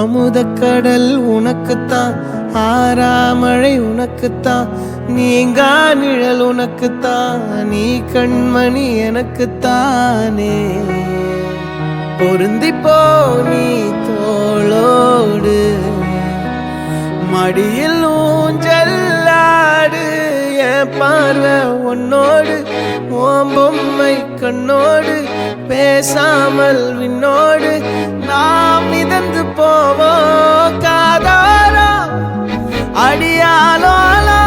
அமுதக்கடல் உனக்குத்தான், ஆறாமழை உனக்குத்தான், நீங்கா நிழல் உனக்குத்தான், நீ கண்மணி எனக்குத்தானே. பொருந்திப்போ நீ தோளோடு, மடியில் ஊஞ்சல்லாடு, என் பார்வை உன்னோடு, ஓம் பொம்மை கண்ணோடு, பேசாமல் விண்ணோடு நாம் மிதந்து போவோம் காதாரா அடியாலோலா.